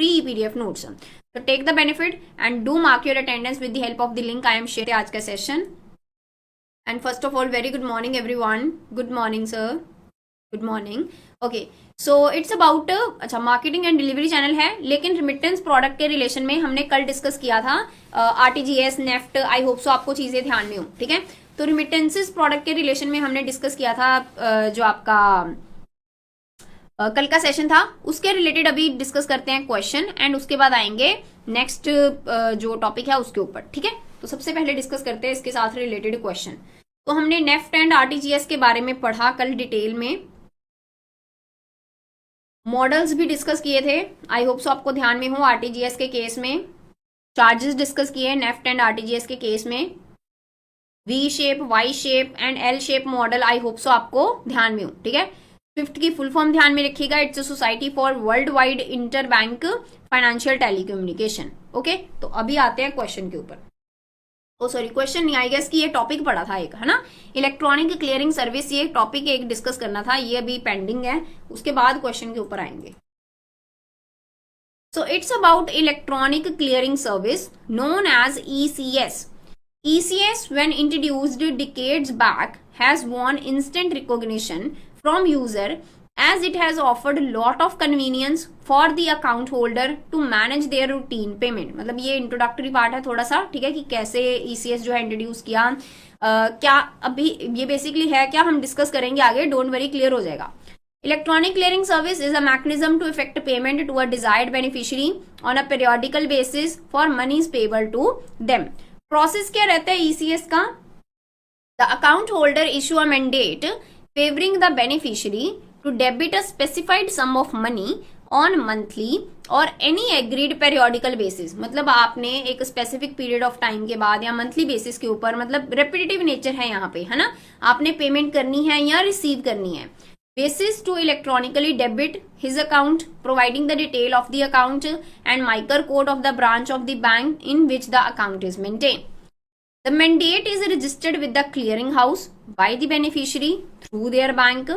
free PDF notes. So take the benefit and do mark your attendance with the help of the link I am sharing आज का session. And first of all, very good morning everyone. Good morning sir. Good morning. Okay. So it's about अच्छा marketing and delivery channel है, लेकिन remittance product के relation में हमने कल discuss किया था आरटीजीएस नेफ्ट. आई होप सो आपको चीजें ध्यान में हो. ठीक है, तो रिमिटेंसेस प्रोडक्ट के रिलेशन में हमने डिस्कस किया था जो आपका कल का सेशन था, उसके रिलेटेड अभी डिस्कस करते हैं क्वेश्चन एंड उसके बाद आएंगे नेक्स्ट जो टॉपिक है उसके ऊपर. ठीक है, तो सबसे पहले डिस्कस करते हैं इसके साथ रिलेटेड क्वेश्चन. तो हमने नेफ्ट एंड आरटीजीएस के बारे में पढ़ा कल डिटेल में, मॉडल्स भी डिस्कस किए थे. आई होप सो आपको ध्यान में हो. आरटीजीएस के केस में चार्जेस डिस्कस किए, नेफ्ट एंड आरटीजीएस के केस में V shape, Y shape and L shape model I hope so आपको ध्यान में हो. ठीक है, स्विफ्ट की फुल फॉर्म ध्यान में रखिएगा. It's a society for world wide inter bank financial telecommunication. Okay, तो अभी आते हैं क्वेश्चन के ऊपर. ओ सॉरी, क्वेश्चन नहीं, आई गेस कि ये टॉपिक पढ़ा था एक, है ना, इलेक्ट्रॉनिक क्लियरिंग सर्विस. ये टॉपिक एक डिस्कस करना था, ये अभी पेंडिंग है, उसके बाद क्वेश्चन के ऊपर आएंगे. So it's about electronic clearing service known as ECS. ECS, when introduced decades back, has won instant recognition from user as it has offered lot of convenience for the account holder to manage their routine payment. मतलब ये introductory part है थोड़ा सा. ठीक है, कि कैसे ECS जो है इंट्रोड्यूस किया, क्या अभी ये बेसिकली है क्या, हम डिस्कस करेंगे आगे, डोंट वरी, क्लियर हो जाएगा. Electronic clearing service is a mechanism to effect payment to a desired beneficiary on a periodical basis for monies payable to them. Process क्या रहता है ईसीएस का? The account holder issue a mandate favouring the beneficiary to debit a specified sum of money on monthly or any agreed periodical basis. मतलब आपने एक specific period of time के बाद या मंथली बेसिस के ऊपर, मतलब रेपिटेटिव नेचर है यहाँ पे, है ना, आपने पेमेंट करनी है या रिसीव करनी है. basis to electronically debit his account, providing the detail of the account and MICR code of the branch of the bank in which the account is maintained. The mandate is registered with the clearing house by the beneficiary through their bank.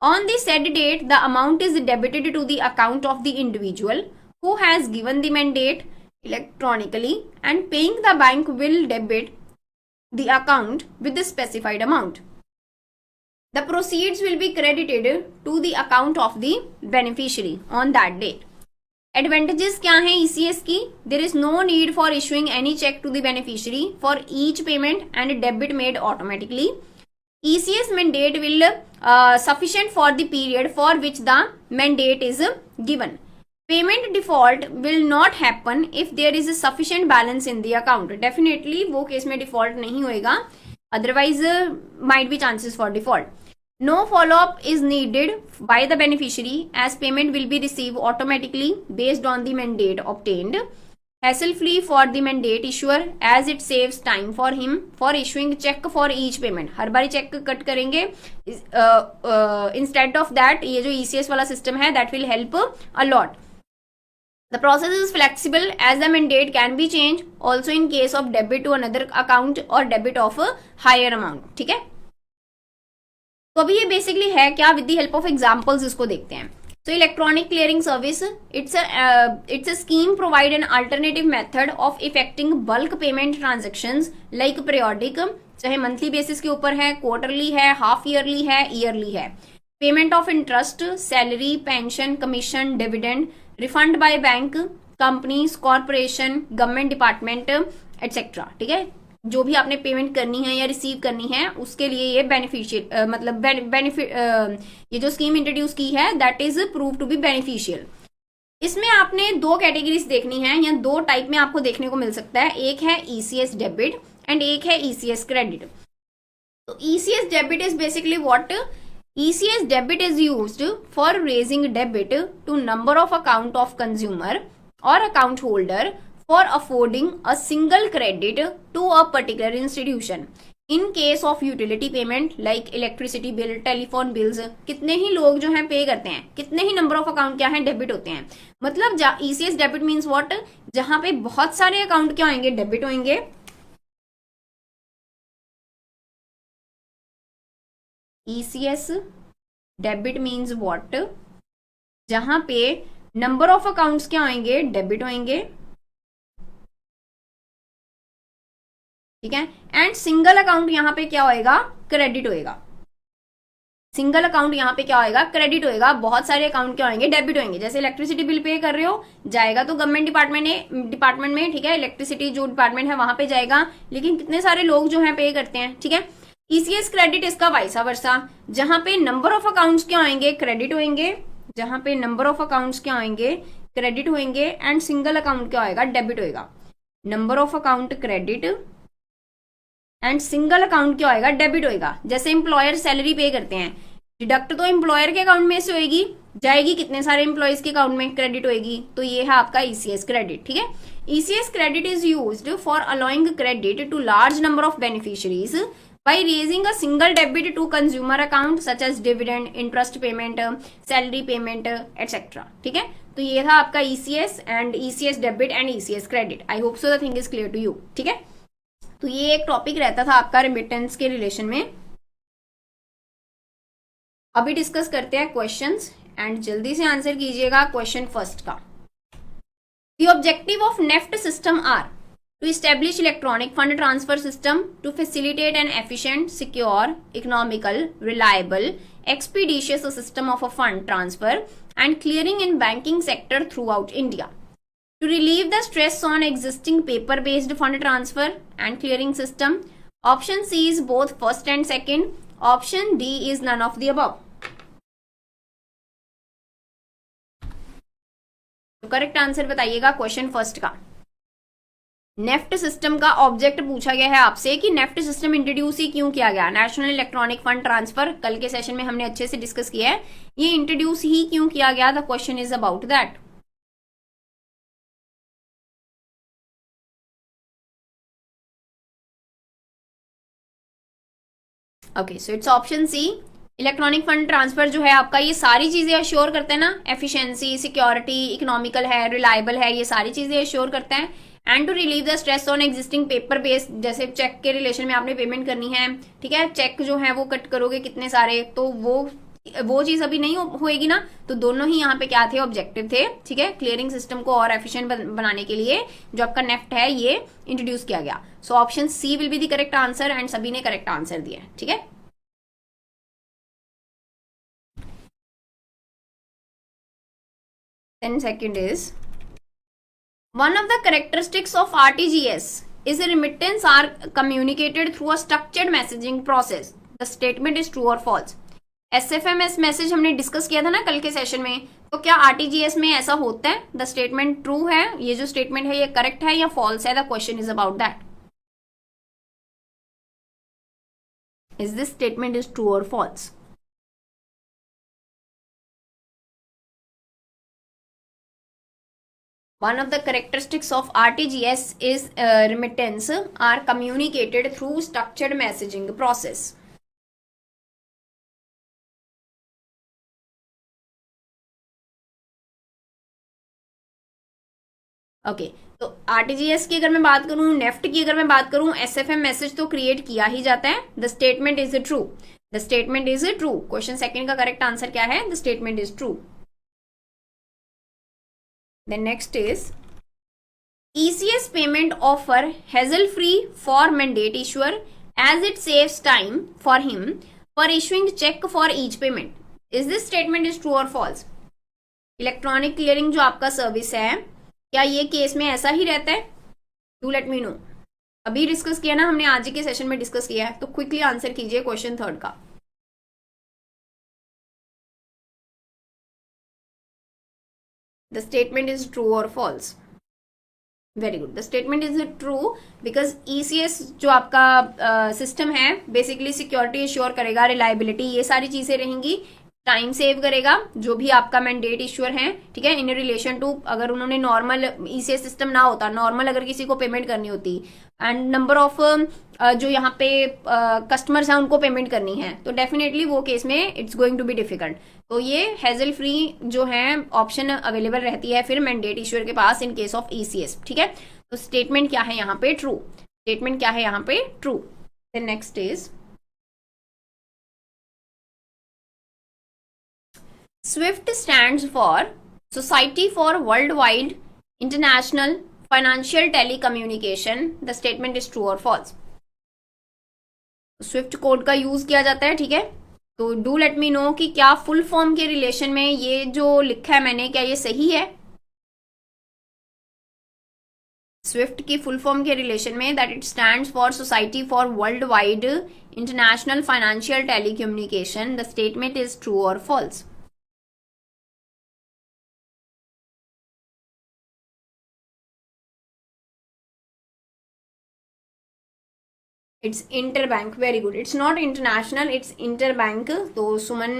On the said date, the amount is debited to the account of the individual who has given the mandate electronically, and paying the bank will debit the account with the specified amount. The proceeds will be credited to the account of the beneficiary on that date. Advantages क्या हैं ECS की? There is no need for issuing any check to the beneficiary for each payment and debit made automatically. ECS mandate will sufficient for the period for which the mandate is given. Payment default will not happen if there is a sufficient balance in the account. Definitely वो case में default नहीं होएगा, otherwise might be chances for default. No follow-up is needed by the beneficiary as payment will be received automatically based on the mandate obtained. Hassle-free for the mandate issuer as it saves time for him for issuing check for each payment. हर बारी check cut करेंगे. Instead of that, ये जो ECS वाला system है, that will help a lot. The process is flexible as the mandate can be changed also in case of debit to another account or debit of a higher amount. ठीक है, तो अभी ये basically है क्या, with the help of examples इसको देखते हैं. तो electronic clearing service, it's a scheme provide an alternative method of effecting bulk payment transactions like periodic, चाहे मंथली बेसिस के ऊपर है, क्वार्टरली है, हाफ ईयरली है, ईयरली है. Payment of interest, salary, pension, commission, dividend, refund by bank, companies, corporation, government department etcetera. ठीक है, जो भी आपने पेमेंट करनी है या रिसीव करनी है उसके लिए ये बेनिफिशियल मतलब बेनिफिट ये जो स्कीम इंट्रोड्यूस की है that is prove to be beneficial. इसमें आपने दो कैटेगरीज देखनी है या दो टाइप में आपको देखने को मिल सकता है. एक है ECS डेबिट एंड एक है ECS क्रेडिट. तो ECS debit is basically what? ECS debit is used for raising debit to number of account of consumer और account holder for affording a single credit to a particular institution. In case of utility payment like electricity bill, telephone bills, कितने ही लोग जो हैं पे करते हैं, कितने ही number of account क्या है डेबिट होते हैं. मतलब ECS डेबिट मीन्स व्हाट? जहां पे बहुत सारे अकाउंट क्या होंगे, डेबिट होंगे. ECS debit means what? जहां पे नंबर ऑफ अकाउंट्स क्या होंगे, डेबिट होंगे, ठीक है। एंड सिंगल अकाउंट यहां पे क्या होएगा, क्रेडिट होएगा। सिंगल अकाउंट यहाँ पे क्या होएगा, क्रेडिट होएगा। बहुत सारे अकाउंट क्या होंगे, डेबिट होंगे। जैसे इलेक्ट्रिसिटी बिल पे कर रहे हो, जाएगा तो गवर्नमेंट डिपार्टमेंट में, ठीक है, इलेक्ट्रिसिटी जो डिपार्टमेंट है वहां पे जाएगा, लेकिन कितने सारे लोग जो है पे करते हैं, ठीक है। ईसीएस क्रेडिट इसका वाइसा वर्सा, जहां पे नंबर ऑफ अकाउंट्स क्या होंगे, क्रेडिट होंगे, जहां पे नंबर ऑफ अकाउंट्स क्या होंगे, क्रेडिट होंगे, एंड सिंगल अकाउंट क्या होगा, डेबिट होगा। Number of account credit and single account क्या होगा, डेबिट होगा। जैसे एम्प्लॉयर सैलरी पे करते हैं, डिडक्ट तो एम्प्लॉयर के अकाउंट में से होगी, जाएगी कितने सारे एम्प्लॉयज के अकाउंट में, क्रेडिट होगी। तो ये है आपका ईसीएस क्रेडिट, ठीक है। ECS credit is used for allowing credit to large number of beneficiaries by raising a single debit to consumer account such as dividend, interest payment, salary payment, etc. ठीक है। तो ये था आपका ECS and ECS debit and ECS credit. I hope so the thing is clear to you, ठीक है। तो ये एक टॉपिक रहता था आपका रेमिटेंस के रिलेशन में। अभी डिस्कस करते हैं क्वेश्चंस एंड जल्दी से आंसर कीजिएगा क्वेश्चन फर्स्ट का। The objective of NEFT system are to establish electronic fund transfer system to facilitate an efficient, secure, economical, reliable, expeditious system of a fund transfer and clearing in banking sector throughout India. To relieve the stress on existing paper-based fund transfer and clearing system, option C is both first and second. Option D is none of the above. तो correct answer बताइएगा question first का। NEFT system का object पूछा गया है आपसे कि NEFT system introduce ही क्यों किया गया, नेशनल इलेक्ट्रॉनिक फंड ट्रांसफर, कल के सेशन में हमने अच्छे से डिस्कस किया है, ये इंट्रोड्यूस ही क्यों किया गया। The question is about that. Okay, so it's option C. Electronic fund transfer जो है आपका, ये सारी चीजें अश्योर करते हैं ना, एफिशिएंसी, सिक्योरिटी, इकोनॉमिकल है, रिलायबल है, ये सारी चीजें अश्योर करते हैं। And to relieve the stress on existing paper based, जैसे चेक के रिलेशन में आपने पेमेंट करनी है, ठीक है, चेक जो है वो कट करोगे कितने सारे, तो वो चीज अभी नहीं होएगी ना। तो दोनों ही यहाँ पे क्या थे, ऑब्जेक्टिव थे, ठीक है। क्लियरिंग सिस्टम को और एफिशिएंट बनाने के लिए जो आपका नेफ्ट है ये इंट्रोड्यूस किया गया। So option C will be the correct answer एंड सभी ने करेक्ट आंसर दिया है, ठीक है। Then second is, one of the characteristics of RTGS is a remittance are communicated through a structured messaging process. The statement is true or false. SFMS message हमने discuss किया था ना कल के सेशन में, तो क्या RTGS में ऐसा होता है। द स्टेटमेंट ट्रू है, ये जो स्टेटमेंट है ये करेक्ट है या फॉल्स है। The question is about that. Is this statement is true और false. One of the characteristics of RTGS is remittance are communicated through structured messaging process. Okay, तो आरटीजीएस की अगर मैं बात करूं, नेफ्ट की अगर मैं बात करूं, एसएफएम मैसेज तो क्रिएट किया ही जाता है। The statement is true, the statement is true. Question second का करेक्ट आंसर क्या है, the statement is true. Then next is, ECS payment offer hassle-free for mandate issuer as it saves time for him for issuing check for each payment. Is this statement is true or false? Electronic clearing जो आपका service है, क्या ये case में ऐसा ही रहता है? Do let me no. अभी डिस्कस किया ना हमने, आज के सेशन में डिस्कस किया है, तो क्विकली आंसर कीजिए क्वेश्चन थर्ड का। The statement is true or false? Very good. The statement is true because ECS जो आपका सिस्टम है बेसिकली सिक्योरिटी इश्योर करेगा, रिलायबिलिटी, ये सारी चीजें रहेंगी, टाइम सेव करेगा जो भी आपका मैंडेट इश्यूर है, ठीक है। इन रिलेशन टू, अगर उन्होंने नॉर्मल ईसीएस सिस्टम ना होता, नॉर्मल अगर किसी को पेमेंट करनी होती एंड नंबर ऑफ जो यहाँ पे कस्टमर्स हैं उनको पेमेंट करनी है, तो डेफिनेटली वो केस में it's going to be difficult. तो ये हेजल फ्री जो है ऑप्शन अवेलेबल रहती है फिर मैंडेट इश्यूर के पास इन केस ऑफ ईसीएस, ठीक है। तो स्टेटमेंट क्या है यहाँ पे, ट्रू। स्टेटमेंट क्या है यहाँ पे, true. Then next is, SWIFT stands for society for world wide international financial telecommunication, the statement is true और फॉल्स। स्विफ्ट कोड का यूज किया जाता है, ठीक है। तो डू लेट मी नो कि क्या फुल फॉर्म के रिलेशन में ये जो लिखा है मैंने, क्या ये सही है? स्विफ्ट की फुल फॉर्म के रिलेशन में that it stands for Society for world wide international financial telecommunication, the statement is true और false. It's interbank, very good. It's not international, it's interbank. तो Suman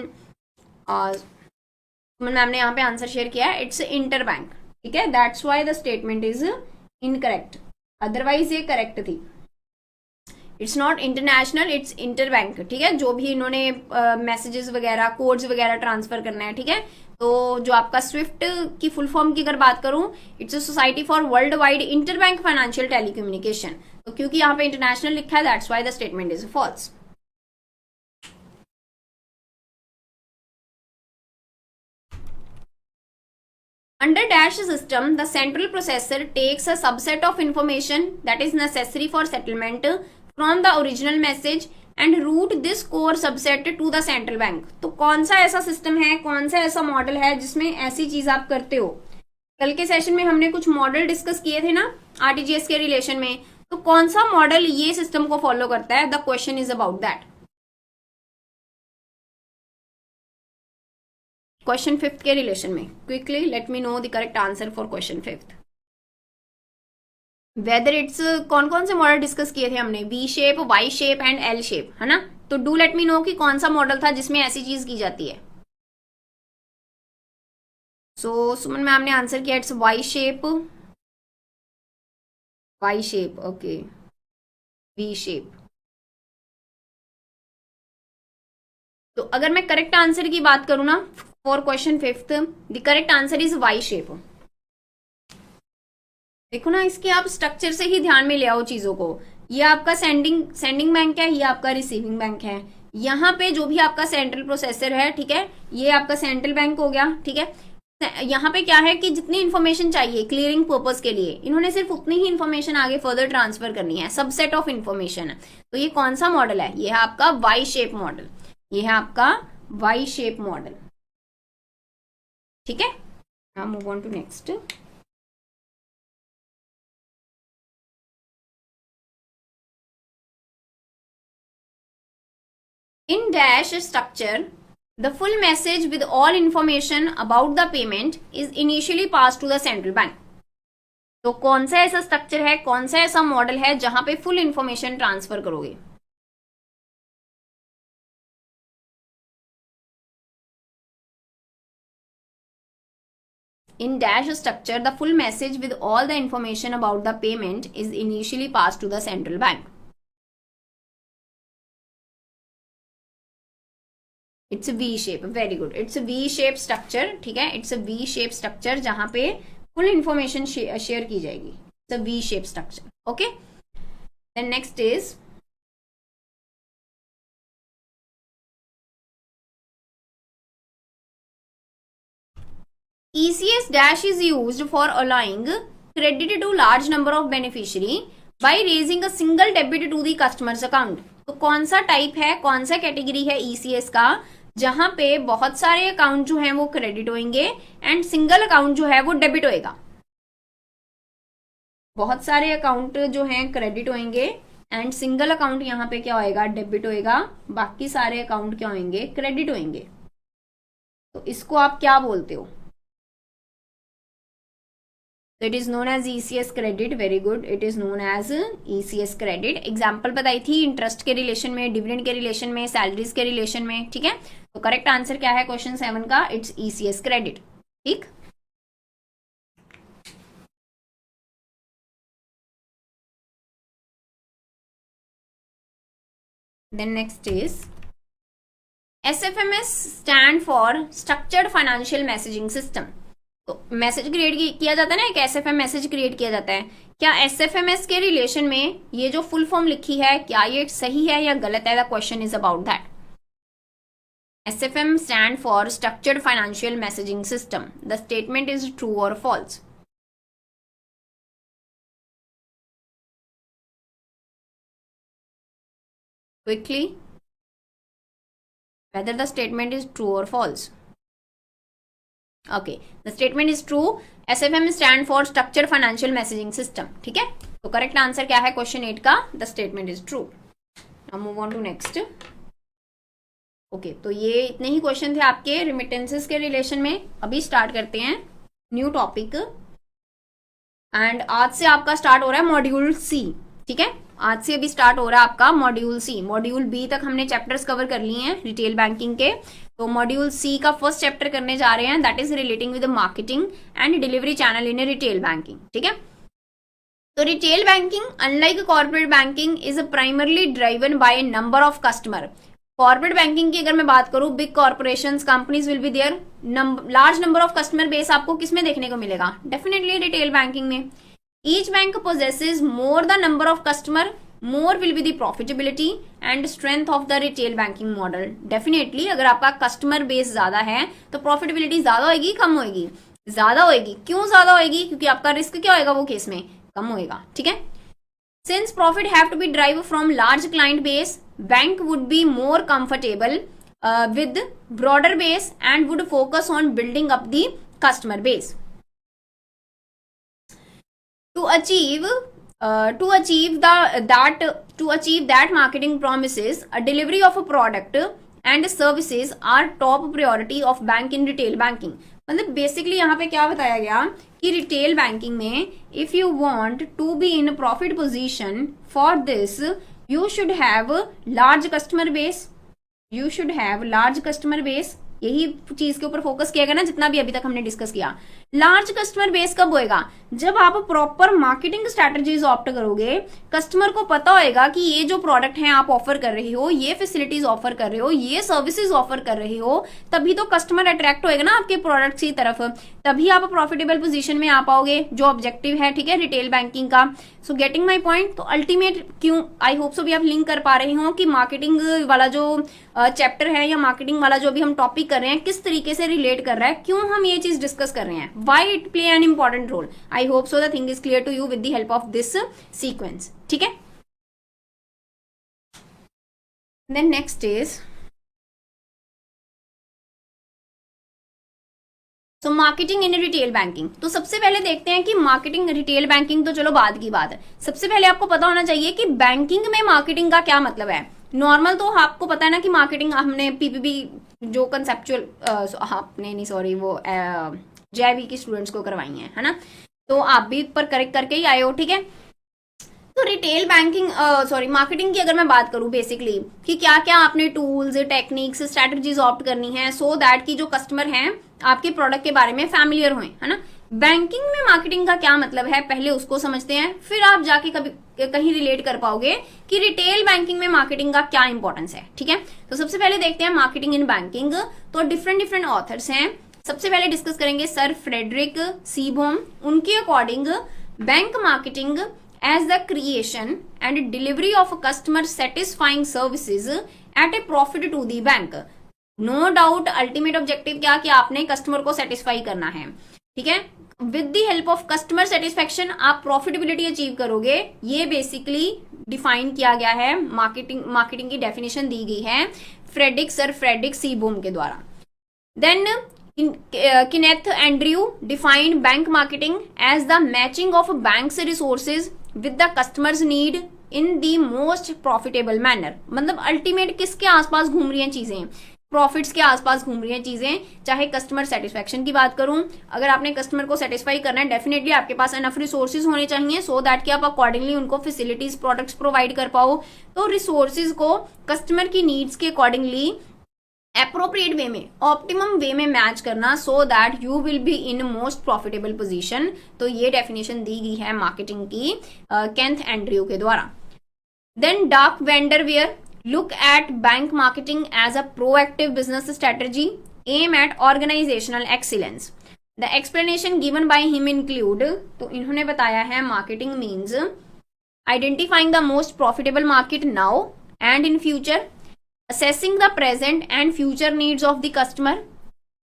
ma'am ने यहाँ पे answer share किया है, it's inter bank, ठीक है। That's why the statement is incorrect, otherwise ये करेक्ट थी। It's not international, it's inter bank, ठीक है। जो भी इन्होंने मैसेजेस वगैरह, कोड्स वगैरह ट्रांसफर करना है, ठीक है। तो जो आपका स्विफ्ट की फुल फॉर्म की अगर बात करूं, it's a society for world wide inter bank financial telecommunication. तो क्योंकि यहाँ पे इंटरनेशनल लिखा है, that's why the statement is false. Under dash system, the central processor takes a subset of information that is necessary for settlement from the original message and route this core subset to the central bank। तो कौन सा ऐसा system है, कौन सा ऐसा model है जिसमें ऐसी चीज आप करते हो? कल के सेशन में हमने कुछ मॉडल डिस्कस किए थे ना आरटीजीएस के रिलेशन में, तो कौन सा मॉडल ये सिस्टम को फॉलो करता है? The question is about that. Question 5th के रिलेशन में quickly let me know the correct answer for question 5th। Whether it's, कौन कौन से मॉडल डिस्कस किए थे हमने? We shape, Y shape and L shape, है ना। तो डू लेट मी नो कि कौन सा मॉडल था जिसमें ऐसी चीज की जाती है। सो सुमन मैम ने आंसर किया it's Y shape, Y shape, okay, V shape. तो अगर मैं करेक्ट आंसर की बात करूं ना for question 5th, the correct answer is Y shape. देखो ना, इसके आप स्ट्रक्चर से ही ध्यान में ले आओ चीजों को। ये आपका सेंडिंग बैंक है, ये आपका रिसीविंग बैंक है। यहाँ पे जो भी आपका सेंट्रल प्रोसेसर है, ठीक है, ये आपका सेंट्रल बैंक हो गया, ठीक है। यहाँ पे क्या है कि जितनी इन्फॉर्मेशन चाहिए क्लियरिंग पर्पज के लिए, इन्होंने सिर्फ उतनी ही इन्फॉर्मेशन आगे फर्दर ट्रांसफर करनी है, सबसेट ऑफ इन्फॉर्मेशन। तो ये कौन सा मॉडल है? ये है आपका वाई शेप मॉडल, ये है आपका वाई शेप मॉडल, ठीक है। Now move on to next. In dash structure, the full message with all information about the payment is initially passed to the central bank। तो कौन सा ऐसा स्ट्रक्चर है, कौन सा ऐसा मॉडल है जहां पे फुल इंफॉर्मेशन ट्रांसफर करोगे? In dash structure, the full message with all the information about the payment is initially passed to the central bank। It's V shape, very good. It's V shape structure, ठीक है। It's V shape structure जहां पे full information share की जाएगी। It's V shape structure, okay. Then next is ECS dash is used for allowing credit to large number of beneficiary by raising a single debit to the customer's account। तो कौन सा type है, कौन सा category है ECS का जहां पे बहुत सारे अकाउंट जो हैं वो क्रेडिट होंगे एंड सिंगल अकाउंट जो है वो डेबिट होएगा? बहुत सारे अकाउंट जो हैं क्रेडिट होंगे एंड सिंगल अकाउंट यहाँ पे क्या होएगा? डेबिट होएगा। बाकी सारे अकाउंट क्या होंगे? क्रेडिट होंगे। तो इसको आप क्या बोलते हो? So it is known as ECS credit, very good, it is known as ECS credit। Example बताई थी इंटरेस्ट के रिलेशन में, डिविडेंड के रिलेशन में, सैलरीज के रिलेशन में, ठीक है। तो करेक्ट आंसर क्या है क्वेश्चन 7 का? इट्स ECS क्रेडिट, ठीक। Then next is SFMS stand for structured financial messaging system. तो मैसेज क्रिएट किया जाता है ना, एक एसएफएम मैसेज क्रिएट किया जाता है। क्या एसएफएमएस के रिलेशन में ये जो फुल फॉर्म लिखी है, क्या ये सही है या गलत है? The question is about that. SFM stand for Structured Financial Messaging System. The statement is true or false. Quickly, whether the statement is true or false. Okay, the statement is true. SFM stand for Structured Financial Messaging System. ठीक है, तो correct answer क्या है question 8 का? The statement is true. Now move on to next. Okay, तो ये इतने ही question थे आपके रिमिटेंसेस के रिलेशन में. अभी स्टार्ट करते हैं न्यू टॉपिक. एंड आज से आपका स्टार्ट हो रहा है मॉड्यूल सी. ठीक है, आज से अभी स्टार्ट हो रहा है आपका मॉड्यूल सी. मॉड्यूल बी तक हमने चैप्टर्स कवर कर लिए हैं रिटेल बैंकिंग के. तो मॉड्यूल सी का फर्स्ट चैप्टर करने जा रहे हैं, that is relating with marketing and delivery channel in retail banking. ठीक है, तो retail banking unlike corporate banking is primarily driven by number of customer. Corporate banking की अगर मैं बात करूं, big corporations companies will be there. Large number of customer base आपको किसमें देखने को मिलेगा? डेफिनेटली रिटेल बैंकिंग में. Each bank possesses more the number of customer, more will be the profitability and strength of the retail banking model. Definitely अगर आपका customer base ज्यादा है तो प्रॉफिटेबिलिटी ज्यादा होगी, कम होगी? ज्यादा होगी. क्यों ज्यादा होगी? क्योंकि आपका रिस्क क्या होगा वो केस में? कम होएगा. ठीक है, since profit have to be drive from large client base, bank would be more comfortable with broader base and would focus on building up the customer base. To achieve that marketing promises, a delivery of a product and services are top priority of bank in retail banking. मतलब basically यहाँ पे क्या बताया गया कि retail banking में if you want to be in profit position, for this you should have large customer base. You should have large customer base. यही चीज के ऊपर फोकस किया गया ना, जितना भी अभी तक हमने डिस्कस किया. लार्ज कस्टमर बेस कब होएगा? जब आप प्रॉपर मार्केटिंग स्ट्रैटेजीज ऑप्ट करोगे, कस्टमर को पता होएगा कि ये जो प्रोडक्ट है आप ऑफर कर रहे हो, ये फैसिलिटीज ऑफर कर रहे हो, ये सर्विसेज ऑफर कर रहे हो, तभी तो कस्टमर अट्रैक्ट होएगा ना आपके प्रोडक्ट्स की तरफ. तभी आप प्रॉफिटेबल पोजीशन में आ पाओगे, जो ऑब्जेक्टिव है. ठीक है, रिटेल बैंकिंग का. So getting my point. तो अल्टीमेट क्यों, आई होप सो भी आप लिंक कर पा रहे हो कि मार्केटिंग वाला जो चैप्टर है या मार्केटिंग वाला जो भी हम टॉपिक कर रहे हैं किस तरीके से रिलेट कर रहा है, क्यों हम ये चीज डिस्कस कर रहे हैं, why it play an important role. I hope so the thing is clear to you with the help of this sequence. ठीक है, then next is so marketing in retail banking. तो सबसे पहले देखते हैं कि मार्केटिंग रिटेल बैंकिंग तो चलो बाद की बात है. सबसे पहले आपको पता होना चाहिए कि बैंकिंग में मार्केटिंग का क्या मतलब है. नॉर्मल तो आपको पता है ना कि मार्केटिंग हमने पीपीबी जो कंसेप्चुअल आपने नहीं सॉरी वो जेवी की स्टूडेंट्स को करवाई है ना, तो आप भी पर करेक्ट करके ही आए हो. ठीक है, तो रिटेल बैंकिंग मार्केटिंग की अगर मैं बात करूं बेसिकली कि क्या क्या आपने टूल्स, टेक्निक्स, स्ट्रेटजीज ऑप्ट करनी है सो दैट कि जो कस्टमर हैं आपके प्रोडक्ट के बारे में फैमिलियर हुए, है ना. बैंकिंग में मार्केटिंग का क्या मतलब है, पहले उसको समझते हैं, फिर आप जाके कभी कहीं रिलेट कर पाओगे कि रिटेल बैंकिंग में मार्केटिंग का क्या इंपॉर्टेंस है. ठीक है, तो सबसे पहले देखते हैं मार्केटिंग इन बैंकिंग. तो डिफरेंट ऑथर्स हैं. सबसे पहले डिस्कस करेंगे सर फ्रेडरिक सीबोम. उनके according bank marketing as the creation and delivery of customer satisfying services at a profit to the bank. No doubt ultimate objective क्या कि आपने कस्टमर को सेटिस्फाई करना है. ठीक है, with the help of customer satisfaction आप प्रॉफिटेबिलिटी अचीव करोगे. ये बेसिकली डिफाइन किया गया है, मार्केटिंग की डेफिनेशन दी गई है सर फ्रेडरिक सीबोम के द्वारा. Then Kenneth Andrew defined bank marketing as the matching of bank's resources with the customer's need in the most profitable manner. मतलब अल्टीमेट किसके आसपास घूम रही हैं चीजें, प्रॉफिट्स के आसपास घूम रही हैं चीजें. चाहे कस्टमर सेटिस्फेक्शन की बात करूं, अगर आपने कस्टमर को सेटिस्फाई करना है डेफिनेटली आपके पास एनफ रिसोर्सेज होने चाहिए सो दैट कि आप अकॉर्डिंगली उनको फैसिलिटीज, प्रोडक्ट्स प्रोवाइड कर पाओ. तो रिसोर्सेज को कस्टमर की नीड्स के अकॉर्डिंगली अप्रोप्रिएट वे में, ऑप्टिमम वे में मैच करना so that you will be in most profitable position. तो ये डेफिनेशन दी गई है मार्केटिंग की केंथ एंड्रयू के द्वारा. देन डार्क वेंडरवेयर look at bank marketing as a proactive business strategy aim at organizational excellence. The explanation given by him include, तो इन्होंने बताया है marketing means identifying the most profitable market now and in future, assessing the present and future needs of the customer,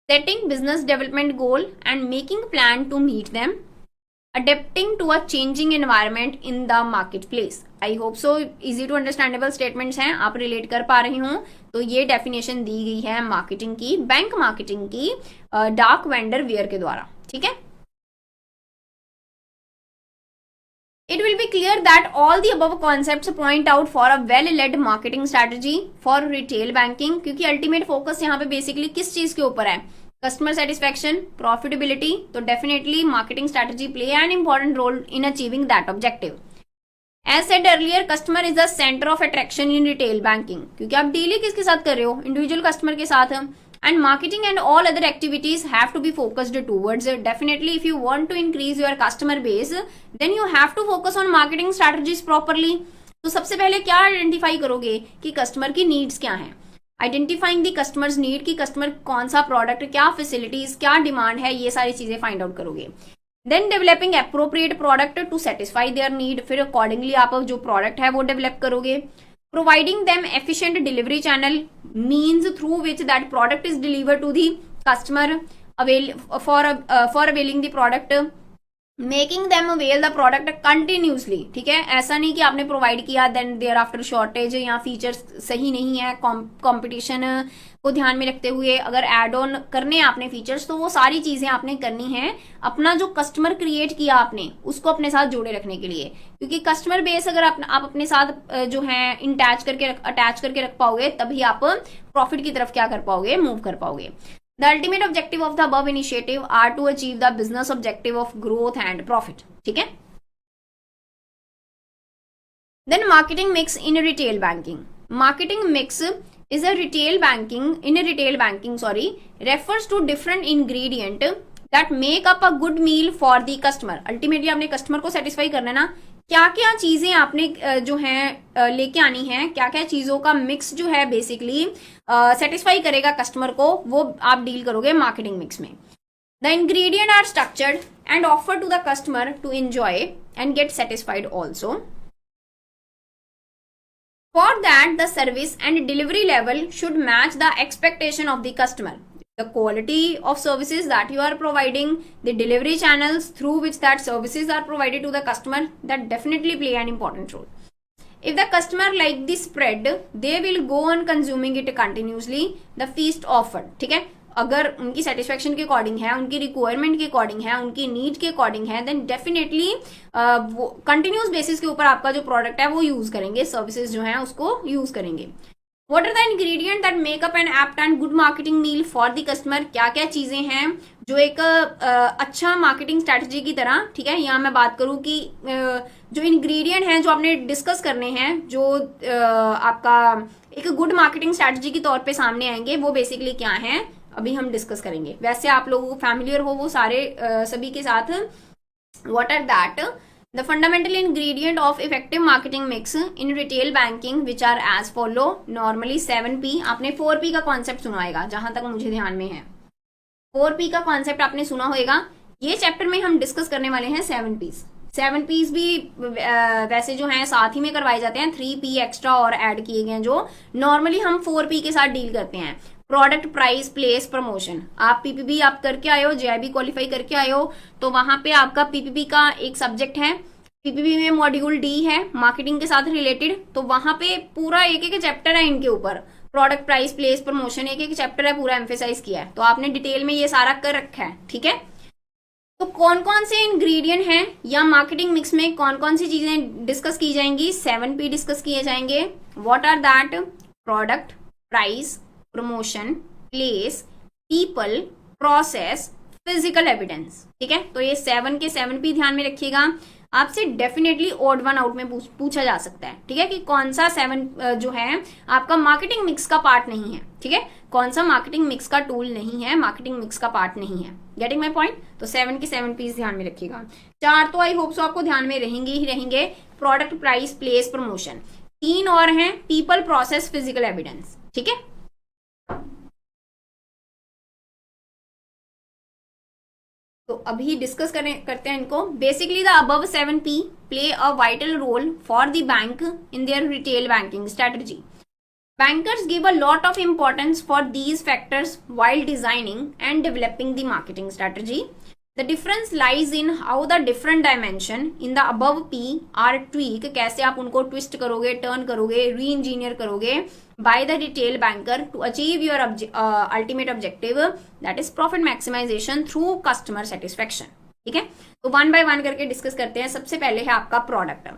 setting business development goal and making plan to meet them, adapting to a changing environment in the marketplace. I hope so easy to understandable statements हैं, आप relate कर पा रही हूँ. तो ये definition दी गई है मार्केटिंग की, बैंक मार्केटिंग की डार्क वेंडर वेयर के द्वारा. ठीक है. It will be clear that all the above concepts point out for a well-led marketing strategy for retail banking, क्योंकि अल्टीमेट फोकस यहाँ पे बेसिकली किस चीज के ऊपर है, कस्टमर सेटिस्फैक्शन, प्रॉफिटेबिलिटी. तो definitely marketing strategy play an important role in achieving that objective. As said earlier, customer is the centre of attraction in retail banking, क्योंकि आप डीली किसके साथ कर रहे हो, इंडिविजुअल कस्टमर के साथ. And marketing and all other activities have to be focused towards it. Definitely, if you want to increase your customer base, then you have to focus on marketing strategies properly. तो सबसे पहले क्या identify करोगे कि customer की needs क्या हैं. Identifying दी customers need, की कस्टमर कौन सा प्रोडक्ट, क्या फैसिलिटीज, क्या डिमांड है, ये सारी चीजें फाइंड आउट करोगे. Then developing appropriate product to satisfy their need, फिर अकॉर्डिंगली आप जो प्रोडक्ट है वो डेवलप करोगे. Providing them efficient delivery channel, means through which that product is delivered to the customer, for availing the product, making them avail the product continuously. ठीक है, ऐसा नहीं कि आपने प्रोवाइड किया देन देयर आफ्टर शॉर्टेज या features सही नहीं है, कंपटीशन को ध्यान में रखते हुए अगर एड ऑन करने आपने फीचर्स, तो वो सारी चीजें आपने करनी है अपना जो कस्टमर क्रिएट किया आपने उसको अपने साथ जोड़े रखने के लिए. क्योंकि कस्टमर बेस अगर आप अपने साथ जो है अटैच करके रख पाओगे, तभी आप प्रॉफिट की तरफ क्या कर पाओगे, मूव कर पाओगे. The ultimate objective of the above initiative are to achieve the business objective of growth and profit. ठीक है. Then marketing mix in retail banking. Marketing mix is a retail banking refers to different ingredient that make up a good meal for the customer. Ultimately आपने customer को satisfy करना है ना, क्या क्या चीजें आपने जो है लेके आनी है, क्या क्या चीजों का मिक्स जो है बेसिकली सेटिस्फाई करेगा कस्टमर को, वो आप डील करोगे मार्केटिंग मिक्स में. The ingredient are structured and offer to the customer to enjoy and get satisfied also. For that the service and delivery level should match the expectation of the customer. The quality of services that you are providing, the delivery channels through which that services are provided to the customer, that definitely play an important role. If the customer like the spread, they will go on consuming it continuously. The feast offered, ठीक है, अगर उनकी satisfaction के according है, उनकी requirement के according है, उनकी नीड के अकॉर्डिंग है, देन डेफिनेटली वो कंटिन्यूस बेसिस के ऊपर आपका जो प्रोडक्ट है वो यूज करेंगे, सर्विसेज जो है उसको यूज करेंगे. What are the ingredient that make up an apt and good marketing meal for the customer? क्या क्या चीजें हैं जो एक अच्छा मार्केटिंग स्ट्रेटजी की तरह, ठीक है, यहाँ मैं बात करूँ कि जो इंग्रेडिएंट हैं जो आपने डिस्कस करने हैं, जो आपका एक गुड मार्केटिंग स्ट्रेटजी के तौर पे सामने आएंगे, वो बेसिकली क्या हैं अभी हम डिस्कस करेंगे. वैसे आप लोगों को फैमिलियर हो वो सारे सभी के साथ. What are that? The fundamental ingredient of effective marketing mix in retail banking which are as follow. Normally 7P, आपने 4P का कॉन्सेप्ट सुना होगा जहां तक मुझे ध्यान में है. 4P का कॉन्सेप्ट आपने सुना होगा. ये चैप्टर में हम डिस्कस करने वाले हैं 7Ps. 7Ps भी वैसे जो हैं साथ ही में करवाए जाते हैं, 3P एक्स्ट्रा और ऐड किए गए हैं जो नॉर्मली हम 4P के साथ डील करते हैं. Product, price, place, promotion. आप पीपीपी आप करके आए हो, जेआईबी क्वालिफाई करके आए हो, तो वहां पे आपका पीपीपी का एक सब्जेक्ट है. पीपीपी में मॉड्यूल डी है मार्केटिंग के साथ रिलेटेड, तो वहां पे पूरा एक एक चैप्टर है इनके ऊपर. प्रोडक्ट, प्राइस, प्लेस, प्रमोशन, एक एक चैप्टर है पूरा एम्फेसाइज किया है, तो आपने डिटेल में ये सारा कर रखा है. ठीक है, तो कौन कौन से इंग्रेडिएंट हैं या मार्केटिंग मिक्स में कौन कौन सी चीजें डिस्कस की जाएंगी, 7P डिस्कस किए जाएंगे. What are that? Product, price, promotion, place, people, process, physical evidence. ठीक है, तो ये 7 के 7P ध्यान में रखिएगा. आपसे डेफिनेटली ऑड वन आउट में पूछा जा सकता है. ठीक है, कि कौन सा 7 जो है आपका मार्केटिंग मिक्स का पार्ट नहीं है. ठीक है, कौन सा मार्केटिंग मिक्स का टूल नहीं है, मार्केटिंग मिक्स का पार्ट नहीं है. Getting my point? तो 7 के 7P ध्यान में रखिएगा. 4 तो आई होप सो आपको ध्यान में रहेंगे ही रहेंगे. Product, price, place, promotion. 3 और हैं, पीपल, प्रोसेस, फिजिकल एविडेंस. ठीक है, तो अभी डिस्कस करते हैं इनको. Basically the above 7P play a vital role for the bank in their retail banking strategy. Bankers give a lot of importance for these factors while designing and developing the marketing strategy. The difference lies in how the different dimension in the above P are tweak. कैसे आप उनको twist करोगे, turn करोगे, re-engineer करोगे by the retail banker to achieve your ultimate objective, that is profit maximization through customer satisfaction. ठीक है, तो one by one करके डिस्कस करते हैं. सबसे पहले है आपका प्रोडक्ट.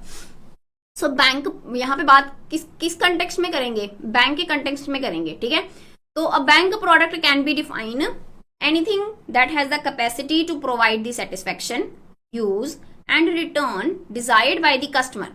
सो बैंक, यहाँ पे बात किस कंटेक्स्ट में करेंगे? बैंक के कंटेक्स्ट में करेंगे. ठीक है, तो a bank product can be define anything that has the capacity to provide the satisfaction, use and return desired by the customer.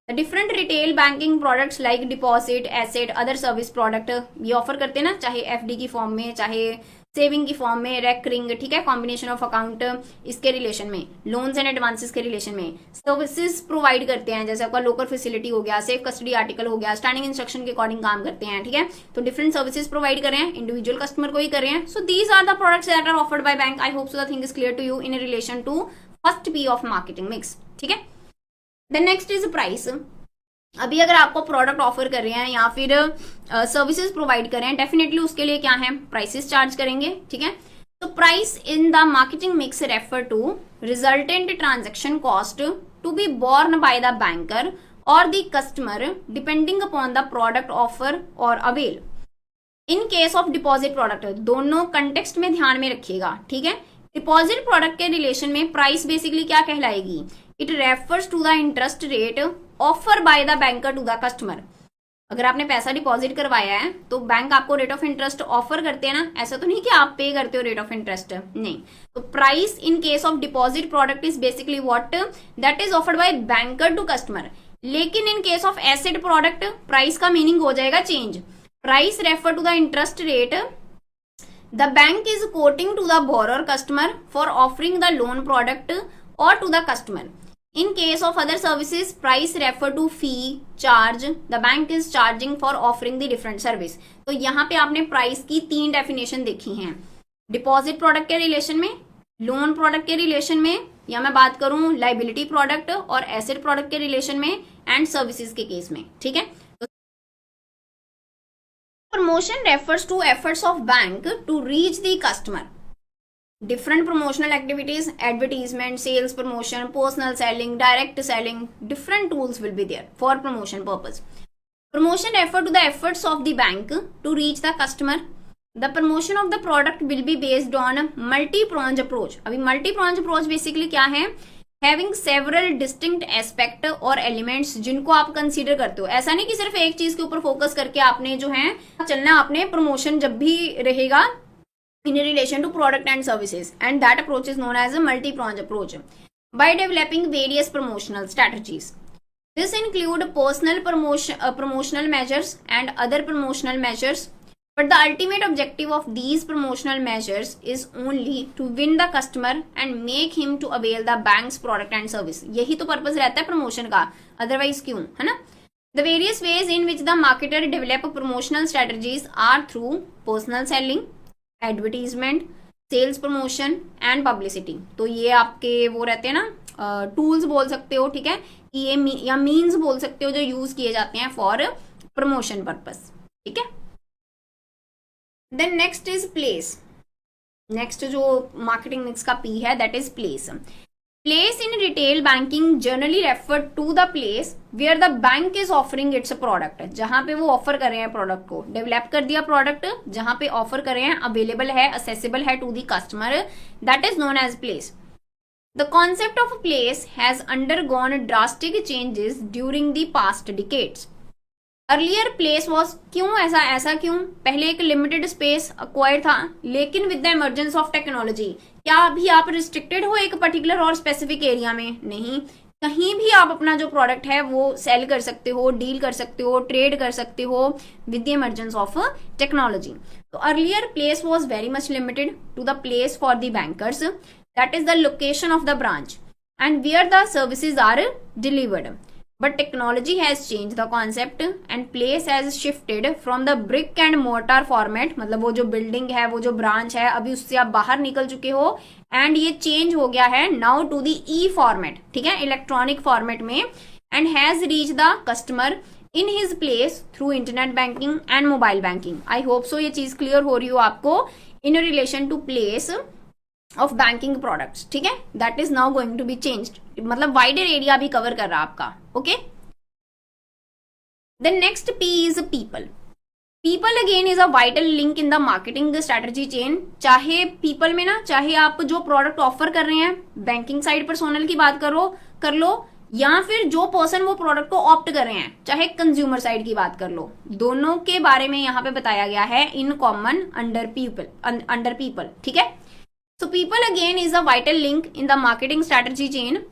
The different retail banking products like deposit, asset, other service product ये offer करते हैं ना, चाहे FD की form में, चाहे saving की form में, रेकरिंग, ठीक है, कॉम्बिनेशन ऑफ अकाउंट इसके रिलेशन में, लोन्स एंड एडवांसेस के रिलेशन में सर्विसेज प्रोवाइड करते हैं. जैसे आपका लोकल फैसिलिटी हो गया, सेफ कस्टडी आर्टिकल हो गया, स्टैंडिंग इंस्ट्रक्शन के अकॉर्डिंग काम करते हैं. ठीक है, तो डिफरेंट सर्विसेज प्रोवाइड कर रहे हैं, इंडिविजुअल कस्टमर को ही कर रहे हैं. So these are the products that are offered by bank. I hope so the thing is clear to you in relation to first P of marketing mix. ठीक है, then next is price. अभी अगर आपको product offer कर रहे हैं या फिर सर्विसेज प्रोवाइड कर रहे हैं, डेफिनेटली उसके लिए क्या है, प्राइसेस चार्ज करेंगे. ठीक है, तो price in the marketing mix refer to resultant transaction cost to be borne by the banker और the customer depending upon the product offer और avail. In case of deposit product, दोनों context में ध्यान में रखिएगा. ठीक है, डिपॉजिट प्रोडक्ट के रिलेशन में प्राइस बेसिकली क्या कहलाएगी? It refers to the interest rate offer by the banker to the customer. अगर आपने पैसा डिपॉजिट करवाया है तो बैंक आपको रेट ऑफ इंटरेस्ट ऑफर करते हैं ना, ऐसा तो नहीं कि आप पे करते हो रेट ऑफ इंटरेस्ट, नहीं. तो price in case of deposit product is basically what that is offered by banker to customer. लेकिन in case of asset product price का मीनिंग हो जाएगा change. Price refer to the interest rate the bank is quoting to the borrower customer for offering the loan product और to the customer. In case of other services, price refer to fee, charge. The bank is charging for offering the different service. तो यहाँ पे आपने price की 3 definition देखी हैं. Deposit product के relation में, लोन प्रोडक्ट के रिलेशन में, या मैं बात करूं लाइबिलिटी प्रोडक्ट और एसेट प्रोडक्ट के रिलेशन में, एंड सर्विसेज के केस में. ठीक है, promotion refers to efforts of bank to reach the customer. Different promotional activities, advertisement, sales promotion, personal selling, direct selling, different tools will be there for promotion purpose. Promotion refer to the efforts of the bank to reach the customer. The promotion of the product will be based on multi-pronged approach. अभी multi-pronged approach basically क्या है? Having several distinct aspect और elements जिनको आप consider करते हो. ऐसा नहीं कि सिर्फ एक चीज के ऊपर फोकस करके आपने जो है चलना. आपने प्रमोशन जब भी रहेगा in relation to product and services, and that approach is known as a multi-pronged approach by developing various promotional strategies. This include personal promotional measures and other promotional measures, but the ultimate objective of these promotional measures is only to win the customer and make him to avail the bank's product and service. यही तो purpose रहता है promotion का, otherwise क्यों, है ना. The various ways in which the marketer develop promotional strategies are through personal selling, advertisement, sales promotion and publicity. तो ये आपके वो रहते हैं ना, टूल्स बोल सकते हो. ठीक है, ये या मीन्स बोल सकते हो जो यूज किए जाते हैं फॉर प्रमोशन पर्पस. ठीक है, then next is place. Next जो मार्केटिंग मिक्स का पी है that is place. Place in retail banking generally refer to the place where the bank is offering its product. जहां पे वो ऑफर कर रहे हैं प्रोडक्ट को, डेवलप कर दिया प्रोडक्ट, जहां पे ऑफर कर रहे हैं, अवेलेबल है, असेसिबल है to the customer, that is known as place. The concept of place has undergone drastic changes during the past decades. Earlier place was, क्यों ऐसा क्यों? पहले एक लिमिटेड स्पेस अक्वायर था, लेकिन with the emergence of technology क्या अभी आप रिस्ट्रिक्टेड हो एक पर्टिकुलर और स्पेसिफिक एरिया में? नहीं, कहीं भी आप अपना जो प्रोडक्ट है वो सेल कर सकते हो, डील कर सकते हो, ट्रेड कर सकते हो with the emergence of technology. तो earlier place was very much limited to the place for the bankers, that is the location of the branch and where the services are delivered. But technology has changed the concept and place has shifted from the brick and mortar format. मतलब वो जो building है, वो जो branch है, अभी उससे आप बाहर निकल चुके हो एंड ये चेंज हो गया है now to the E format. ठीक है, इलेक्ट्रॉनिक फॉर्मेट में, and has reach the customer in his place through internet banking and mobile banking. I hope so ये चीज क्लियर हो रही हो आपको in relation to place of banking products, ठीक है। That is now going to be changed, मतलब wider area भी कवर कर रहा है आपका, okay. Then next P is people. People again is a vital link in the marketing strategy chain. चाहे people में ना, चाहे आप जो प्रोडक्ट ऑफर कर रहे हैं, बैंकिंग साइड पर्सोनल की बात कर लो, या फिर जो पर्सन वो प्रोडक्ट को ऑप्ट कर रहे हैं, चाहे कंज्यूमर साइड की बात कर लो, दोनों के बारे में यहाँ पे बताया गया है इन कॉमन अंडर पीपल, ठीक है। So people again is a vital link in the marketing strategy chain.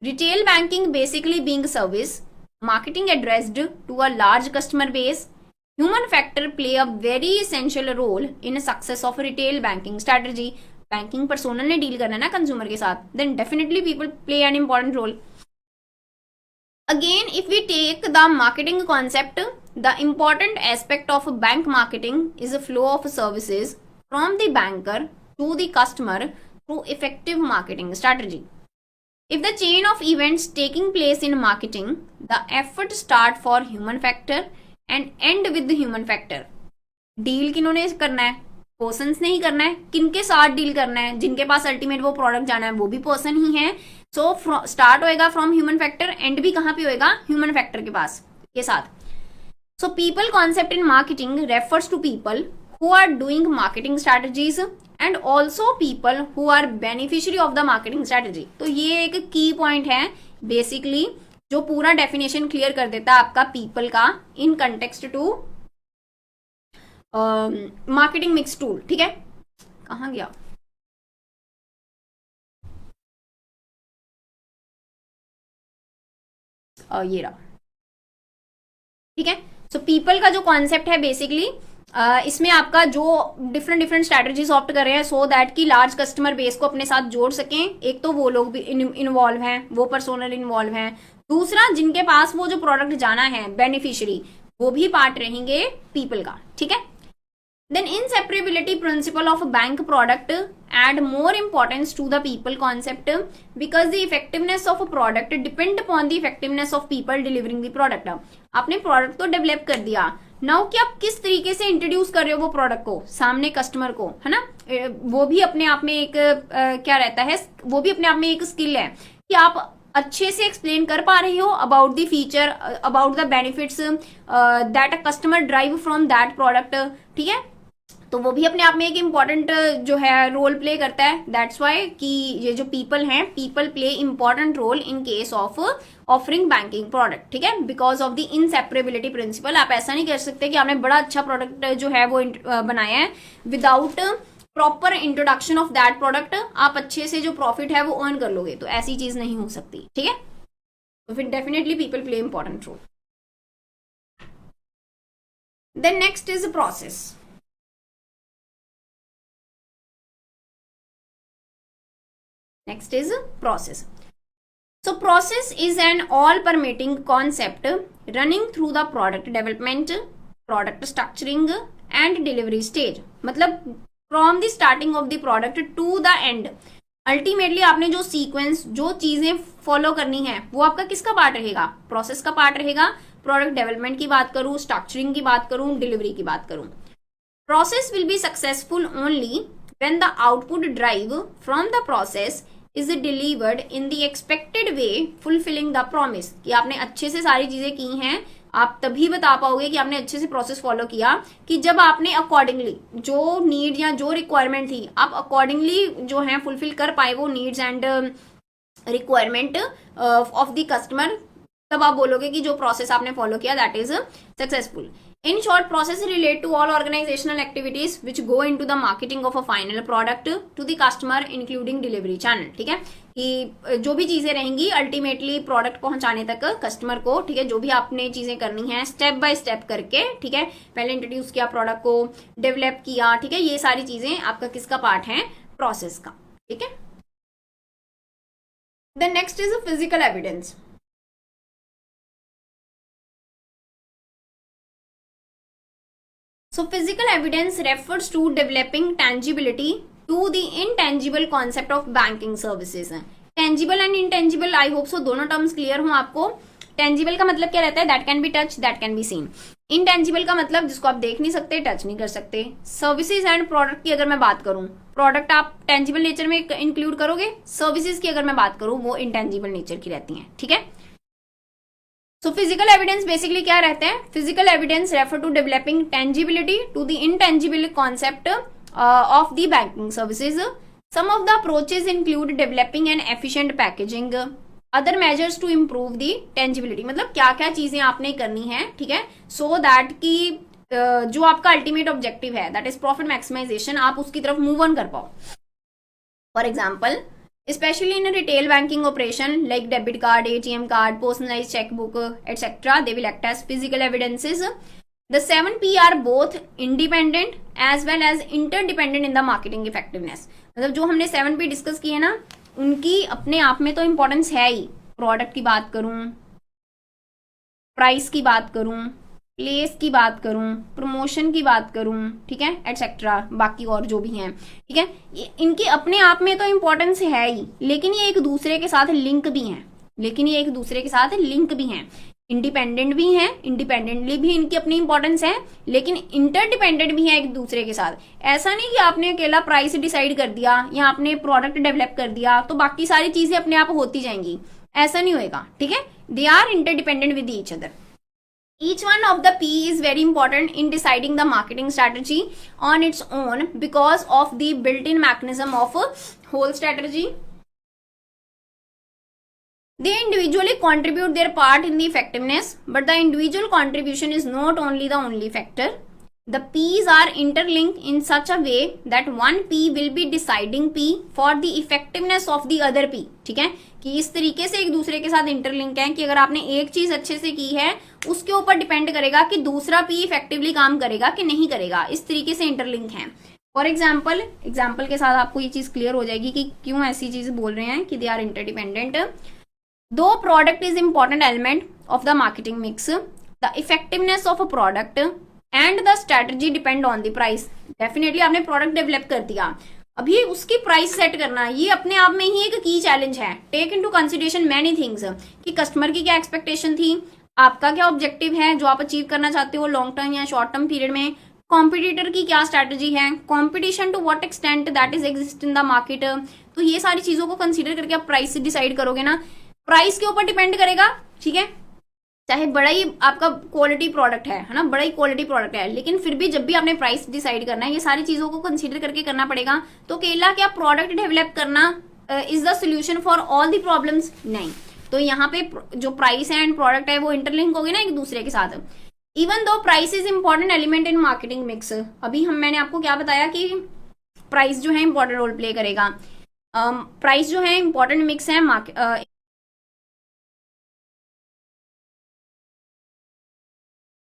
Retail banking basically being service, marketing addressed to a large customer base. Human factor play a very essential role in a success of retail banking strategy. Banking personnel ने deal करना है ना consumer के साथ, then definitely people play an important role. Again, if we take the marketing concept, the important aspect of bank marketing is a flow of services from the banker to the customer through effective marketing strategy. If the chain of events taking place in marketing, the effort start for human factor and end with the human factor. Deal किन्होंने करना है? Persons ने ही करना है। किनके साथ deal करना है? जिनके पास अल्टीमेट वो प्रोडक्ट जाना है वो भी पर्सन ही है। सो स्टार्ट होएगा फ्रॉम ह्यूमन फैक्टर, एंड भी कहाँ पे होएगा? ह्यूमन फैक्टर के पास के साथ। So people concept in marketing refers to people who are doing marketing strategies and also people who are beneficiary of the marketing strategy. तो ये एक की पॉइंट है बेसिकली जो पूरा डेफिनेशन क्लियर कर देता है आपका पीपल का in context to marketing mix tool, ठीक है। कहाँ गया? ये रहा, ठीक है। सो पीपल का जो कॉन्सेप्ट है बेसिकली इसमें आपका जो डिफरेंट स्ट्रैटेजीज ऑप्ट कर रहे हैं सो दैट कि लार्ज कस्टमर बेस को अपने साथ जोड़ सकें। एक तो वो लोग भी इन्वॉल्व हैं, वो पर्सोनल इन्वॉल्व हैं। दूसरा, जिनके पास वो जो प्रोडक्ट जाना है बेनिफिशियरी, वो भी पार्ट रहेंगे पीपल का, ठीक है। Then inseparability principle of bank product add more importance to the people concept because the effectiveness of a product depend upon the effectiveness of people delivering the product. आपने product तो develop कर दिया, now कि आप किस तरीके से introduce कर रहे हो वो प्रोडक्ट को सामने कस्टमर को, है ना। वो भी अपने आप में एक क्या रहता है, वो भी अपने आप में एक स्किल है कि आप अच्छे से एक्सप्लेन कर पा रहे हो about the feature, about the benefits that a customer drive from that product, ठीक है। तो वो भी अपने आप में एक इम्पॉर्टेंट जो है रोल प्ले करता है। दैट्स वाई कि ये जो पीपल हैं, people play important role in case of offering banking product, ठीक है, because of the inseparability principle. आप ऐसा नहीं कर सकते कि आपने बड़ा अच्छा प्रोडक्ट जो है वो बनाया है without proper introduction of that product आप अच्छे से जो प्रॉफिट है वो अर्न कर लोगे, तो ऐसी चीज नहीं हो सकती, ठीक है। तो फिर definitely people play important role. Then next is process. Next is process. So process is an all-permeating concept running through the product development, product structuring and delivery stage. मतलब from the starting of the product to the end. Ultimately आपने जो sequence, जो चीजें follow करनी है वो आपका किसका पार्ट रहेगा? प्रोसेस का पार्ट रहेगा। प्रोडक्ट डेवलपमेंट की बात करूं, स्ट्रक्चरिंग की बात करूं, डिलीवरी की बात करूं। Process will be successful only when the output drive from the process is delivered in the expected way, fulfilling the promise. कि आपने अच्छे से सारी चीजें की हैं, आप तभी बता पाओगे कि आपने अच्छे से प्रोसेस फॉलो किया कि जब आपने अकॉर्डिंगली जो नीड या जो रिक्वायरमेंट थी आप अकॉर्डिंगली जो है फुलफिल कर पाए वो needs and requirement of the customer, तब आप बोलोगे कि जो प्रोसेस आपने फॉलो किया that is successful. In short, process relate to all organizational activities which go into the marketing of a final product to the customer, including delivery channel. ठीक है, कि जो भी चीजें रहेंगी अल्टीमेटली प्रोडक्ट पहुंचाने तक कस्टमर को, ठीक है, जो भी आपने चीजें करनी है स्टेप बाय स्टेप करके, ठीक है, पहले इंट्रोड्यूस किया प्रोडक्ट को, डेवलप किया, ठीक है, ये सारी चीजें आपका किसका पार्ट है? प्रोसेस का, ठीक है। The next is physical evidence. So physical evidence refers to developing tangibility to the intangible concept of banking services. Tangible and intangible, I hope so दोनों टर्म्स क्लियर हों आपको। टेंजिबल का मतलब क्या रहता है? That can be touch, that can be seen. Intangible का मतलब जिसको आप देख नहीं सकते, टच नहीं कर सकते। सर्विसेज एंड प्रोडक्ट की अगर मैं बात करूं, प्रोडक्ट आप टेंजिबल नेचर में इंक्लूड करोगे, सर्विसेज की अगर मैं बात करूं वो इनटेंजिबल नेचर की रहती हैं, ठीक है। सो फिजिकल एविडेंस बेसिकली क्या रहते हैं? Physical evidence refer to developing tangibility to the intangible concept of the banking services. Some of the approaches include developing an efficient packaging, other measures to improve the tangibility, मतलब क्या क्या चीजें आपने करनी है, ठीक है, सो दैट की जो आपका अल्टीमेट ऑब्जेक्टिव है, दैट इज प्रॉफिट मैक्सिमाइजेशन, आप उसकी तरफ मूव ऑन कर पाओ। For example, especially in a retail banking operation like debit card, ATM card, personalized checkbook, etc., they will act as physical evidences. The 7P are both independent as well as interdependent in the marketing effectiveness. मतलब जो हमने 7P discuss किए ना, उनकी अपने आप में तो इंपॉर्टेंस है ही। प्रोडक्ट की बात करूं, प्राइस की बात करूं, प्लेस की बात करूं, प्रमोशन की बात करूं, ठीक है, एटसेट्रा, बाकी और जो भी हैं, ठीक है, इनकी अपने आप में तो इंपॉर्टेंस है ही, लेकिन ये एक दूसरे के साथ लिंक भी हैं, इंडिपेंडेंट भी हैं, इंडिपेंडेंटली भी इनकी अपनी इंपॉर्टेंस है, लेकिन इंटरडिपेंडेंट भी है एक दूसरे के साथ। ऐसा नहीं कि आपने अकेला प्राइस डिसाइड कर दिया या आपने प्रोडक्ट डेवलप कर दिया तो बाकी सारी चीजें अपने आप होती जाएंगी, ऐसा नहीं होएगा, ठीक है। They are interdependent with each other. Each one of the P is very important in deciding the marketing strategy on its own because of the built-in mechanism of whole strategy. They individually contribute their part in the effectiveness, but the individual contribution is not only the only factor. The P's are interlinked in such a way that one P will be deciding P for the effectiveness of the other P, ठीक है, कि इस तरीके से एक दूसरे के साथ इंटरलिंक है कि अगर आपने एक चीज अच्छे से की है उसके ऊपर डिपेंड करेगा कि दूसरा P इफेक्टिवली काम करेगा कि नहीं करेगा, इस तरीके से इंटरलिंक है। फॉर एग्जाम्पल के साथ आपको ये चीज क्लियर हो जाएगी कि क्यों ऐसी चीज बोल रहे हैं कि दे आर इंटरडिपेंडेंट। दो product is important element of the marketing mix, the effectiveness of a product and the strategy depend on the price. Definitely आपने प्रोडक्ट डेवलप कर दिया, अभी उसकी प्राइस सेट करना ये अपने आप में ही एक की चैलेंज है। Take into consideration many things, कि कस्टमर की क्या एक्सपेक्टेशन थी, आपका क्या ऑब्जेक्टिव है जो आप अचीव करना चाहते हो लॉन्ग टर्म या शॉर्ट टर्म पीरियड में, कॉम्पिटिटर की क्या स्ट्रेटजी है, competition to what extent that is exist in the market. तो ये सारी चीजों को कंसिडर करके आप प्राइस डिसाइड करोगे ना, प्राइस के ऊपर डिपेंड करेगा, ठीक है, चाहे बड़ा ही आपका क्वालिटी प्रोडक्ट है ना, बड़ा ही क्वालिटी प्रोडक्ट है, लेकिन फिर भी जब भी आपने प्राइस डिसाइड करना है ये सारी चीजों को कंसीडर करके करना पड़ेगा। तो अकेला क्या प्रोडक्ट डेवलप करना is the solution for all the problems? नहीं। तो यहाँ पे जो प्राइस है एंड प्रोडक्ट है वो इंटरलिंक होगी ना एक दूसरे के साथ। Even though price is important element in marketing mix, अभी मैंने आपको क्या बताया कि प्राइस जो है इंपॉर्टेंट रोल प्ले करेगा, प्राइस जो है इंपॉर्टेंट मिक्स है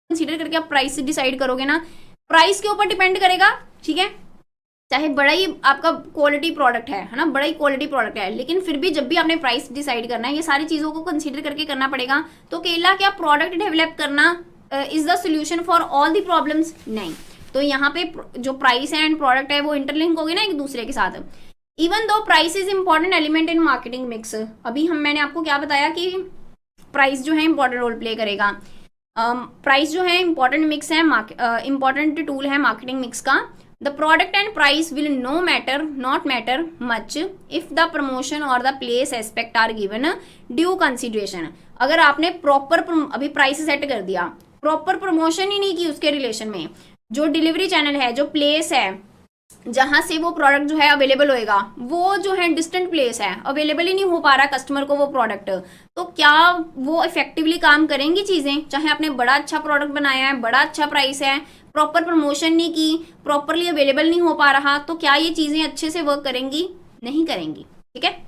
कंसीडर करके आप प्राइस डिसाइड करोगे ना, प्राइस के ऊपर डिपेंड करेगा, ठीक है, चाहे बड़ा ही आपका क्वालिटी प्रोडक्ट है ना, बड़ा ही क्वालिटी प्रोडक्ट है, लेकिन फिर भी जब भी आपने प्राइस डिसाइड करना है ये सारी चीजों को कंसीडर करके करना पड़ेगा। तो अकेला क्या प्रोडक्ट डेवलप करना is the solution for all the problems? नहीं। तो यहाँ पे जो प्राइस है एंड प्रोडक्ट है वो इंटरलिंक होगी ना एक दूसरे के साथ। Even though price is important element in marketing mix, अभी मैंने आपको क्या बताया कि प्राइस जो है इंपॉर्टेंट रोल प्ले करेगा, प्राइस जो है इंपॉर्टेंट मिक्स है, इंपॉर्टेंट टूल है मार्केटिंग मिक्स का। The product and price will not matter much if the promotion और the place aspect are given due consideration. अगर आपने प्रॉपर अभी प्राइस सेट कर दिया, प्रॉपर प्रमोशन ही नहीं की उसके रिलेशन में, जो डिलीवरी चैनल है, जो प्लेस है जहां से वो प्रोडक्ट जो है अवेलेबल होएगा, वो जो है डिस्टेंट प्लेस है, अवेलेबल ही नहीं हो पा रहा कस्टमर को वो प्रोडक्ट, तो क्या वो इफेक्टिवली काम करेंगी चीजें? चाहे आपने बड़ा अच्छा प्रोडक्ट बनाया है, बड़ा अच्छा प्राइस है, प्रॉपर प्रमोशन नहीं की, प्रॉपरली अवेलेबल नहीं हो पा रहा, तो क्या ये चीजें अच्छे से वर्क करेंगी? नहीं करेंगी, ठीक है।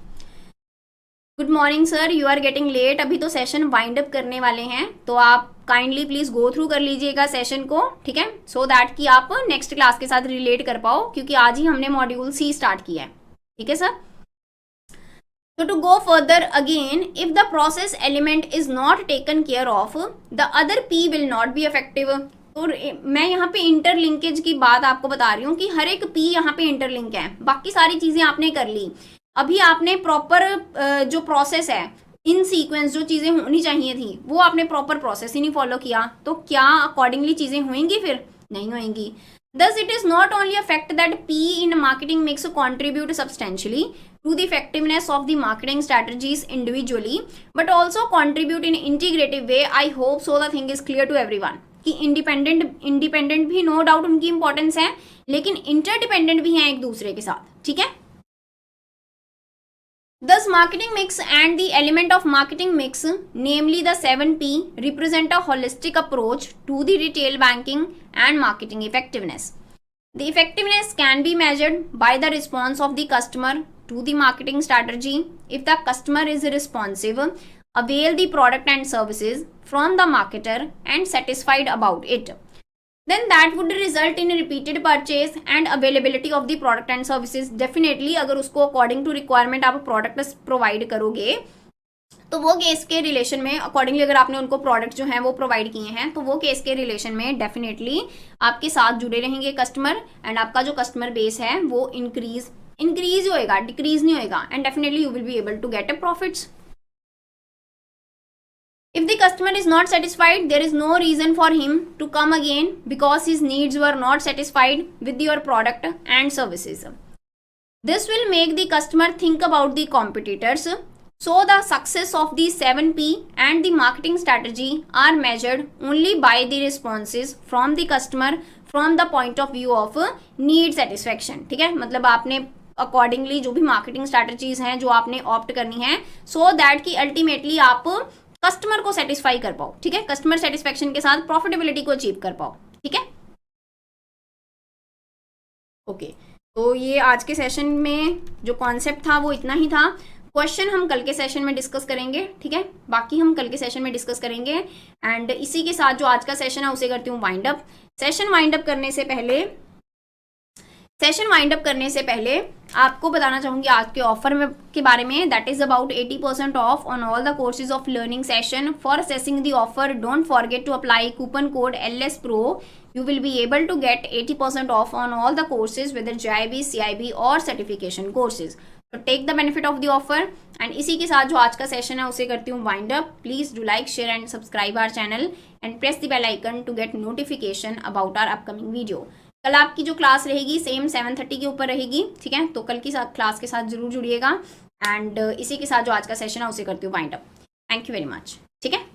Good morning sir, you are getting late, अभी तो सेशन वाइंड अप करने वाले हैं, तो आप काइंडली प्लीज गो थ्रू कर लीजिएगा सेशन को, ठीक है, सो दैट कि आप नेक्स्ट क्लास के साथ रिलेट कर पाओ, क्योंकि आज ही हमने मॉड्यूल सी स्टार्ट किया है, ठीक है sir. So to go further again, if the process element is not taken care of, the other P will not be effective. तो मैं यहाँ पे इंटरलिंकेज की बात आपको बता रही हूँ कि हर एक P यहाँ पे इंटरलिंक है, बाकी सारी चीजें आपने कर ली, अभी आपने प्रॉपर जो प्रोसेस है इन सीक्वेंस जो चीज़ें होनी चाहिए थी वो आपने प्रॉपर प्रोसेस ही नहीं फॉलो किया, तो क्या अकॉर्डिंगली चीज़ें होंगी? फिर नहीं होंगी. Thus, it is not only a fact that P in marketing mix contribute substantially to the effectiveness of the marketing strategies individually, but also contribute in integrative way. I hope so the thing is clear to everyone. कि independent भी no doubt उनकी importance है, लेकिन interdependent भी हैं एक दूसरे के साथ. ठीक है. Thus, marketing mix and the element of marketing mix, namely the 7P, represent a holistic approach to the retail banking and marketing effectiveness. The effectiveness can be measured by the response of the customer to the marketing strategy. If the customer is responsive, avail the product and services from the marketer and satisfied about it, then that would result in repeated purchase and availability of the product and services. Definitely अगर उसको according to requirement आप product provide करोगे तो वो case के relation में accordingly अगर आपने उनको प्रोडक्ट जो है वो प्रोवाइड किए हैं तो वो केस के रिलेशन में डेफिनेटली आपके साथ जुड़े रहेंगे कस्टमर, एंड आपका जो कस्टमर बेस है वो इंक्रीज होएगा, डिक्रीज नहीं होएगा, and definitely you will be able to get a profits. If the customer is not satisfied, there is no reason for him to come again because his needs were not satisfied with your product and services. This will make the customer think about the competitors. So the success of the 7P and the marketing strategy are measured only by the responses from the customer from the point of view of need satisfaction. ठीक है, मतलब आपने accordingly जो भी marketing strategies हैं जो आपने opt करनी है सो दैट कि अल्टीमेटली आप कस्टमर को सेटिस्फाई कर पाओ. ठीक है, कस्टमर सेटिस्फेक्शन के साथ प्रॉफिटेबिलिटी को अचीव कर पाओ. ठीक है. ओके, तो ये आज के सेशन में जो कॉन्सेप्ट था वो इतना ही था. क्वेश्चन हम कल के सेशन में डिस्कस करेंगे. ठीक है, बाकी हम कल के सेशन में डिस्कस करेंगे. एंड इसी के साथ जो आज का सेशन है उसे करती हूँ wind up. Session wind up करने से पहले आपको बताना चाहूंगी आज के ऑफर में के बारे में. That is about 80% off on all the courses of learning session. For assessing the offer don't forget to apply coupon code LSPRO. You will be able to get 80% off on all the courses whether JIB, CIB और certification courses. So take the benefit of the offer. And इसी के साथ जो आज का session है उसे करती हूँ wind up. Please do like, share and subscribe our channel and press the bell icon to get notification about our upcoming video. कल आपकी जो क्लास रहेगी सेम 7:30 के ऊपर रहेगी. ठीक है, तो कल की क्लास के साथ जरूर जुड़िएगा. एंड इसी के साथ जो आज का सेशन है उसे करती हूँ wind up. Thank you very much. ठीक है.